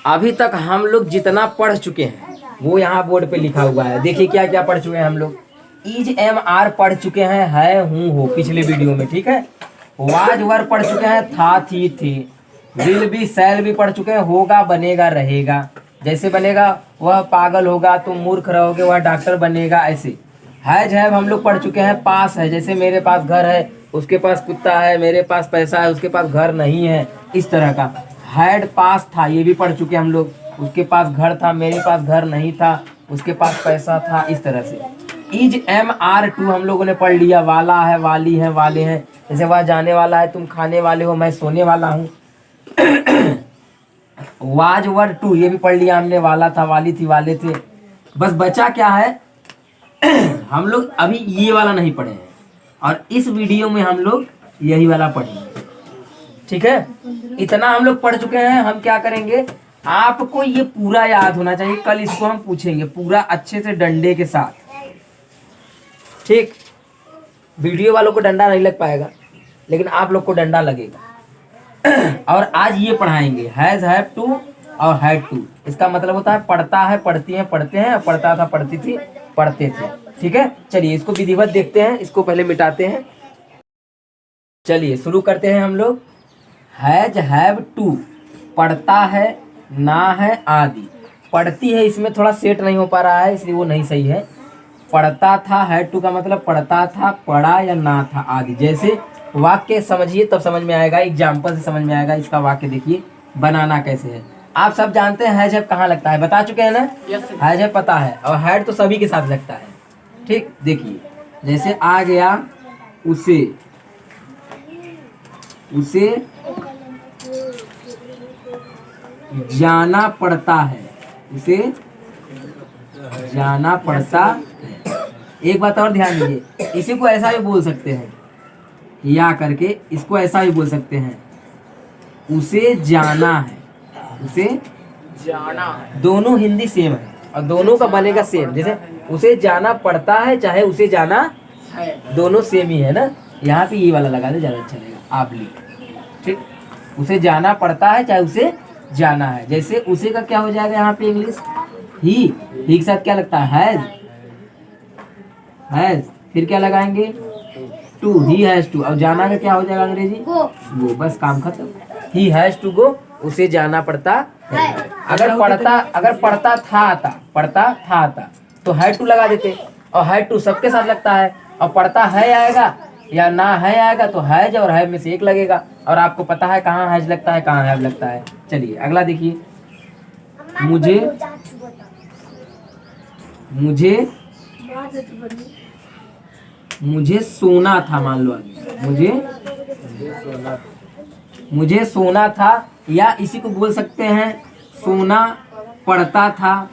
अभी तक हम लोग जितना पढ़ चुके हैं वो यहाँ बोर्ड पे लिखा हुआ है। देखिए क्या क्या पढ़ चुके हैं हम लोग। इज एम आर पढ़ चुके हैं, है हूँ हो पिछले वीडियो में, ठीक है। वाज वर पढ़ चुके हैं, था थी थे। विल भी शैल भी पढ़ चुके हैं, होगा बनेगा रहेगा। जैसे बनेगा वह पागल होगा, तुम मूर्ख रहोगे, वह डॉक्टर बनेगा, ऐसे। हैज हैव हम लोग पढ़ चुके हैं, पास है। जैसे मेरे पास घर है, उसके पास कुत्ता है, मेरे पास पैसा है, उसके पास घर नहीं है, इस तरह का। हैड पास था, ये भी पढ़ चुके हैं हम लोग। उसके पास घर था, मेरे पास घर नहीं था, उसके पास पैसा था, इस तरह से। इज एम आर टू हम लोगों ने पढ़ लिया, वाला है, वाली है, वाले हैं। जैसे वह जाने वाला है, तुम खाने वाले हो, मैं सोने वाला हूँ। वाज वर टू ये भी पढ़ लिया हमने, वाला था, वाली थी, वाले थे। बस बचा क्या है, हम लोग अभी ये वाला नहीं पढ़े हैं, और इस वीडियो में हम लोग यही वाला पढ़ेंगे, ठीक है। इतना हम लोग पढ़ चुके हैं। हम क्या करेंगे, आपको ये पूरा याद होना चाहिए। कल इसको हम पूछेंगे पूरा अच्छे से डंडे के साथ, ठीक। वीडियो वालों को डंडा नहीं लग पाएगा, लेकिन आप लोग को डंडा लगेगा। और आज ये पढ़ाएंगे हैज हैव टू और हैड टू। इसका मतलब होता है पढ़ता है, पढ़ती हैं, पढ़ते हैं, पढ़ता था, पढ़ती थी, पढ़ते थे, ठीक है। चलिए इसको विधिवत देखते हैं, इसको पहले मिटाते हैं। चलिए शुरू करते हैं हम लोग। हैज हैव टू पढ़ता है, ना है, आदि। पढ़ती है इसमें थोड़ा सेट नहीं हो पा रहा है, इसलिए वो नहीं सही है। पढ़ता था, हैड टू का मतलब पढ़ता था, पढ़ा या ना था, आदि। जैसे वाक्य समझिए तब समझ में आएगा, एग्जाम्पल से समझ में आएगा। इसका वाक्य देखिए बनाना कैसे है। आप सब जानते हैं हैज हैव कहाँ लगता है, बता चुके हैं ना। हैज हैव पता है, और हैड तो सभी के साथ लगता है, ठीक। देखिए जैसे आ गया उसे, उसे जाना पड़ता है, उसे जाना पड़ता है। एक बात और ध्यान दीजिए, इसी को ऐसा भी बोल सकते हैं, या करके इसको ऐसा भी बोल सकते हैं, उसे जाना है, उसे जाना है। दोनों हिंदी सेम है और दोनों का बनेगा सेम। जैसे उसे जाना पड़ता है चाहे उसे जाना है, दोनों सेम ही है ना। यहाँ पे ये वाला लगा दे, ज्यादा अच्छा लगेगा, आप लिख, ठीक। उसे जाना पड़ता है चाहे उसे जाना है। जैसे उसे का क्या हो जाएगा यहाँ पे इंग्लिश, ही के साथ क्या लगता है, हैज। फिर क्या लगाएंगे, टू, ही हैज टू। अब जाना का क्या हो जाएगा अंग्रेजी, गो। बस काम खत्म। ही हैज टू गो, उसे जाना पड़ता है। अगर पढ़ता था आता तो हैड टू लगा देते, और हैड टू सबके साथ लगता है। और पढ़ता है आएगा या ना है आएगा तो हैज और हैव में से एक लगेगा। और आपको पता है कहाँ हैज लगता है, कहाँ हैव लगता है। चलिए अगला देखिए। मुझे सोना था, मान लो आगे, मुझे सोना था, या इसी को बोल सकते हैं सोना पड़ता था,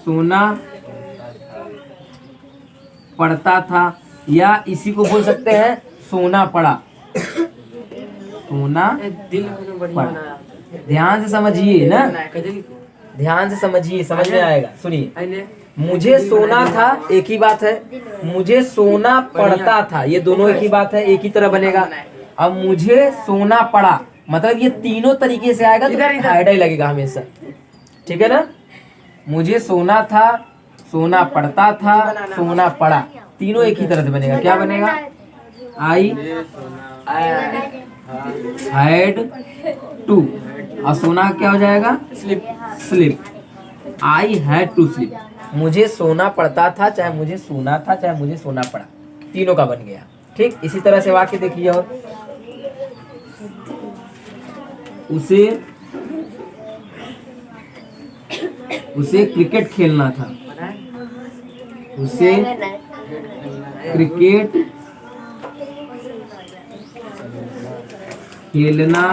सोना पड़ता था, या इसी को बोल सकते हैं सोना पड़ा, सोना पड़ा। ध्यान से समझिए ना, ध्यान से समझिए, समझ में आएगा। सुनिए, मुझे सोना था एक ही बात है, मुझे सोना पड़ता था ये दोनों एक ही बात है, एक ही तरह बनेगा। अब मुझे सोना पड़ा मतलब ये तीनों तरीके से आएगा तो फायदा ही लगेगा हमेशा, ठीक है ना। मुझे सोना था, सोना पड़ता था, सोना पड़ा, तीनों एक ही तरह से बनेगा। क्या बनेगा, आई हैड टू, और सोना क्या हो जाएगा, sleep. I had to sleep. मुझे सोना पड़ता था चाहे मुझे सोना था चाहे मुझे सोना पड़ा, तीनों का बन गया, ठीक। इसी तरह से वाक्य देखिए। और उसे क्रिकेट खेलना था, उसे क्रिकेट खेलना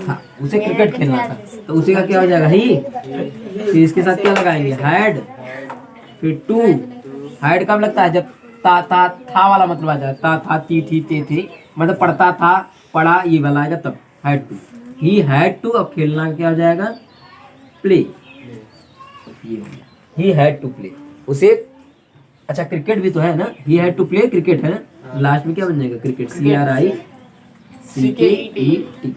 था, उसे क्रिकेट खेलना था, तो उसी का क्या हो जाएगा, ही। फिर इसके साथ क्या लगाएंगे, हैड। फिर टू, हैड कब लगता है, जब था वाला मतलब आ जाए, था, थी, ते थे, मतलब पढ़ता था, पढ़ा, ये वाला आएगा तब had to. He had to, अब खेलना क्या हो जाएगा, प्ले। ये हो गया, ही हैड टू प्ले। उसे, अच्छा क्रिकेट भी तो है ना, he had to play cricket है ना, लास्ट में क्या बन जाएगा, cricket, CRICKET।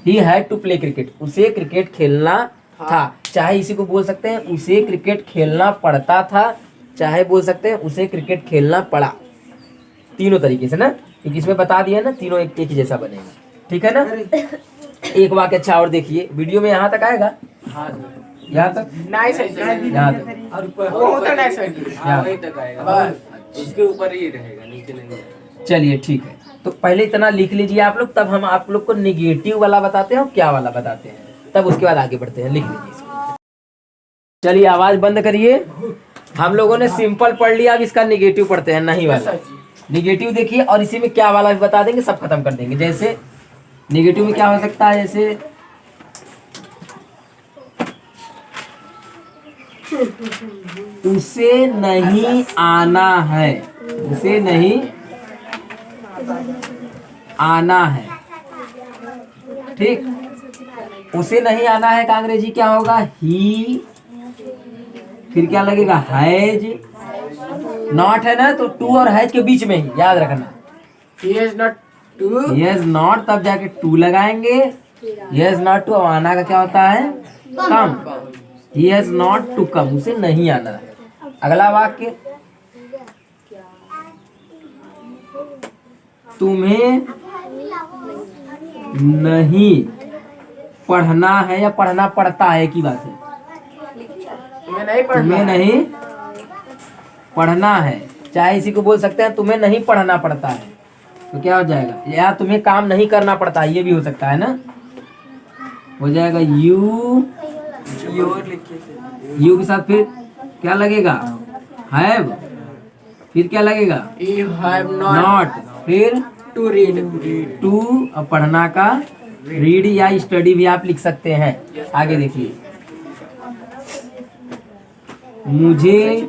He had to play cricket, उसे क्रिकेट खेलना था। चाहे इसी को बोल सकते हैं उसे क्रिकेट खेलना पड़ता था, चाहे बोल सकते हैं उसे क्रिकेट खेलना पड़ा। तीनों तरीके से ना, क्योंकि इसमें बता दिया ना, तीनों एक ही जैसा बनेगा। ठीक है ना। एक वाक्य अच्छा और देखिए, वीडियो में यहाँ तक आएगा, यहाँ तक, यहाँ तक, उसके ऊपर ही रहेगा, नीचे नहीं। चलिए ठीक है, तो पहले इतना लिख लीजिए आप लोग, तब हम आप लोग को निगेटिव वाला बताते हैं और क्या वाला बताते हैं, तब उसके बाद आगे बढ़ते हैं। लिख लीजिए इसको। चलिए आवाज बंद करिए। हम लोगों ने सिंपल पढ़ लिया, अब इसका निगेटिव पढ़ते हैं, नहीं वाला। निगेटिव देखिए, और इसी में क्या वाला भी बता देंगे, सब खत्म कर देंगे। जैसे निगेटिव में क्या हो सकता है, जैसे उसे नहीं आना है, उसे नहीं आना है। ठीक, उसे नहीं आना है का अंग्रेजी क्या होगा, ही, फिर क्या लगेगा, हैज। नॉट है ना, तो टू और हैज के बीच में ही याद रखना। He has not to, he has not, तब जाके टू लगाएंगे। ही हैज नॉट टू, आना का क्या होता है, come. He has not to come, उसे नहीं आना है। अगला वाक्य, तुम्हें नहीं पढ़ना है या पढ़ना पड़ता है, एक ही बात है। तुम्हें नहीं पढ़ना, तुम्हें नहीं पढ़ना है, चाहे इसी को बोल सकते हैं तुम्हें नहीं पढ़ना पड़ता है, तो क्या हो जाएगा, या तुम्हें काम नहीं करना पड़ता है, ये भी हो सकता है ना। हो जाएगा यू, यू के साथ फिर क्या लगेगा, हैव, फिर क्या लगेगा, you have not नॉट, फिर to read, टू, और पढ़ना का रीड या स्टडी भी आप लिख सकते हैं। आगे देखिए, मुझे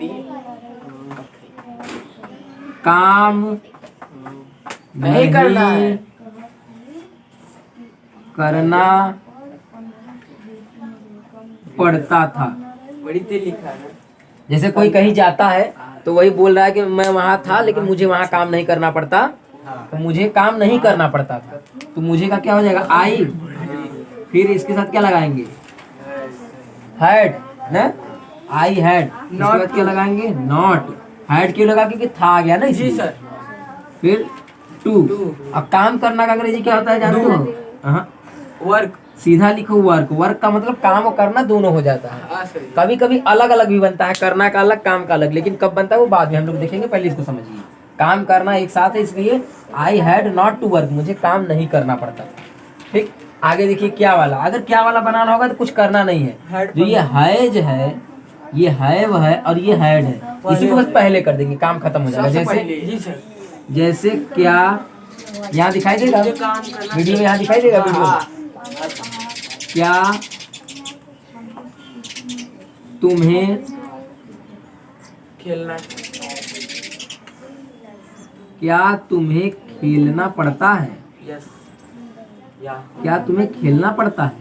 काम नहीं करना है, करना पड़ता था। बड़ी तेज लिखा है। जैसे कोई कहीं जाता है तो वही बोल रहा है कि मैं वहां था लेकिन मुझे वहां काम नहीं करना पड़ता, तो मुझे काम नहीं करना पड़ता था, तो मुझे का क्या हो जाएगा, आई, फिर इसके साथ क्या लगाएंगे, हैड ना, आई हैड, इसके बाद क्या लगाएंगे, नॉट। हैड क्यों लगा, क्योंकि था आ गया ना जी इसी। सर। फिर टू, अब काम करना का अंग्रेजी क्या होता है जानते हो, हाँ, वर्क, सीधा लिखो वर्क। वर्क का मतलब काम और करना दोनों हो जाता है। कभी कभी अलग अलग भी बनता है, करना का अलग, काम का अलग, लेकिन कब बनता है वो बाद में हम लोग देखेंगे, पहले इसको समझिए। काम करना एक साथ है, इसलिए I had not to work, मुझे काम नहीं करना पड़ता। ठीक, आगे देखिए क्या वाला, अगर क्या वाला बनाना होगा तो कुछ करना नहीं है। जो ये हैज है, ये हैव है और ये हैड है, इसी को बस पहले कर देंगे, काम खत्म हो जाएगा। जैसे जैसे क्या, यहाँ दिखाई देगा वीडियो में, यहाँ दिखाई देगा वीडियो में, क्या तुम्हें खेलना, क्या तुम्हें खेलना पड़ता है, यस, या, क्या तुम्हें खेलना पड़ता है।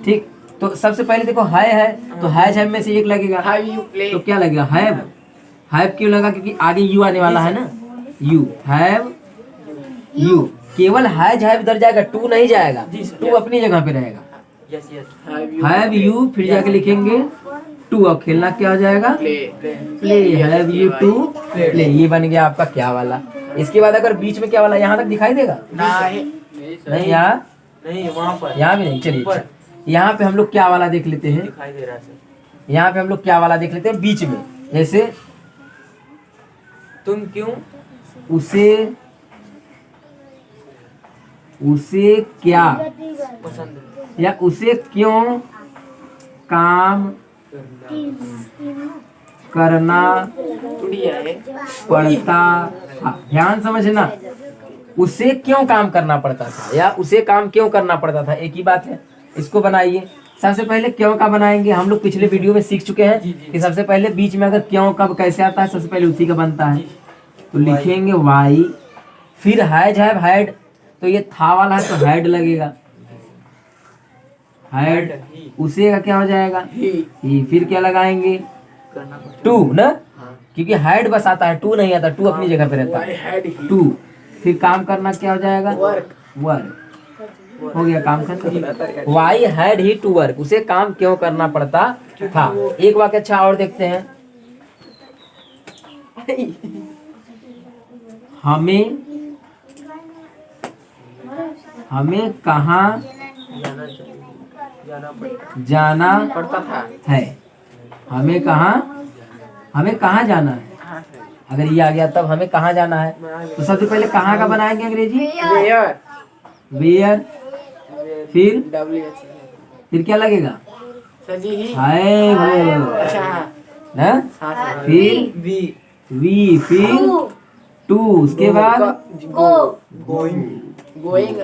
ठीक, तो सबसे पहले देखो है, तो हैज हैव में से एक लगेगा, have you played, तो क्या लगेगा, हैव। हैव क्यों लगा, क्योंकि आगे यू आने वाला है ना, यू हैव, यू केवल हैज हैव इधर जाएगा, टू नहीं जाएगा, टू अपनी जगह पे रहेगा। यस यस, हैव यू, फिर जाके लिखेंगे टू, और खेलना क्या हो जाएगा, play, have you to play. ये बन गया आपका क्या वाला। इसके बाद अगर बीच में क्या वाला, यहाँ तक दिखाई देगा, नहीं यहाँ नहीं, वहाँ पर, यहाँ भी नहीं। चलिए यहाँ पे हम लोग क्या वाला देख लेते हैं, दिखाई दे रहा है सर। यहाँ पे हम लोग क्या वाला देख लेते हैं बीच में। जैसे तुम क्यों उसे क्या पसंद या उसे क्यों काम करना पड़ता था। ध्यान समझना, उसे क्यों काम करना पड़ता था या उसे काम क्यों करना पड़ता था, एक ही बात है। इसको बनाइए। सबसे पहले क्यों का बनाएंगे, हम लोग पिछले वीडियो में सीख चुके हैं कि सबसे पहले बीच में अगर क्यों कब कैसे आता है, सबसे पहले उसी का बनता है। तो लिखेंगे वाई, फिर हैज हैव हैड, तो ये था वाला है तो हैड लगेगा, हैड। उसे का क्या हो जाएगा, ही। फिर क्या लगाएंगे, टू ना, क्योंकि हैड बस आता है, टू नहीं आता, टू अपनी जगह पे रहता है, टू। फिर काम करना क्या हो जाएगा, वर्क। हो गया काम खत्म। Why had he to work, उसे काम क्यों करना पड़ता था। एक वाक्य अच्छा और देखते हैं। हमें कहाँ जाना चाहिए, जाना पड़ता था। है। हमें कहाँ जाना है। हाँ सर। अगर ये आ गया तब हमें कहाँ जाना है, तो सबसे पहले कहाँ का बनाएंगे अंग्रेजी। वेयर, वेयर, फिर WH फिर क्या लगेगा। सर जी ही। है वो अच्छा हाँ ना? हाँ सर। फिर वी वी, फिर टू, उसके बाद going.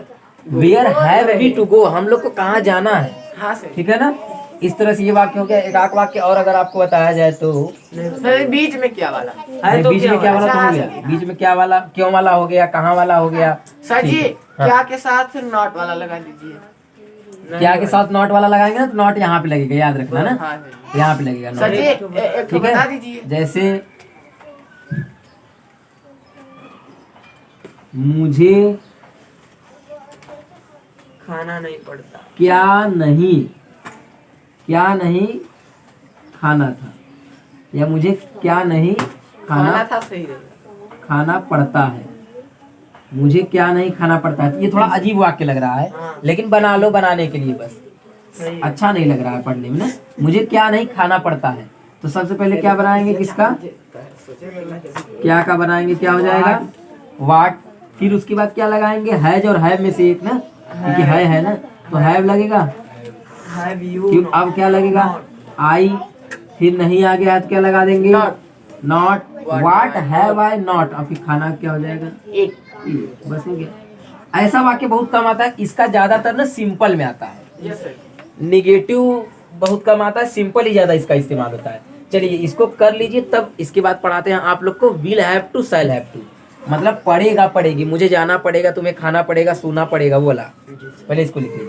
Where have we to go, हम लोग को कहाँ जाना है। हाँ सर। ठीक है ना। इस तरह से ये वाक्य हो गया। एक आध वाक्य और अगर आपको बताया जाए तो सर बीच में क्या वाला नहीं, बीच में क्या वाला तो हो गया। बीच में क्या वाला, क्यों वाला हो गया, कहाँ वाला हो गया। सर जी ठीक है। क्या के साथ नॉट वाला लगा दीजिए। क्या के साथ नॉट वाला लगाएंगे ना, तो नॉट यहाँ पे लगेगा, याद रखना ना। हाँ सर। यहाँ पे लगेगा सर जी नॉट। एक ठीक बता है। दीजिए। जैसे मुझे खाना नहीं पड़ता। क्या नहीं खाना था, या मुझे क्या नहीं खाना था सही रहेगा। खाना पड़ता है। मुझे क्या नहीं खाना पड़ता है, ये थोड़ा अजीब वाक्य लग रहा है, हाँ। लेकिन बना लो बनाने के लिए बस। सही है। अच्छा नहीं लग रहा है पढ़ने में ना। मुझे क्या नहीं खाना पड़ता है, तो सबसे पहले क्या बनाएंगे, किसका क्या का बनाएंगे, क्या हो जाएगा वाट। फिर उसके बाद क्या लगाएंगे, हैज और हैव में से एक ना, क्योंकि है ना, तो हैव लगेगा। Have you क्यों अब क्या लगेगा, आई। फिर नहीं आ गया है तो क्या लगा देंगे, not. Watt have I not, और फिर खाना क्या हो जाएगा, एक। बस हो गया। ऐसा वाक्य बहुत कम आता है, इसका ज्यादातर ना सिंपल में आता है। Yes sir. निगेटिव बहुत कम आता है, सिंपल ही ज्यादा इसका इस्तेमाल होता है। चलिए इसको कर लीजिए, तब इसके बाद पढ़ाते हैं आप लोग को will have to, shall have to. मतलब पड़ेगा, पड़ेगी, मुझे जाना पड़ेगा, तुम्हें खाना पड़ेगा, सोना पड़ेगा, वो वाला। पहले इसको लिख लीजिए।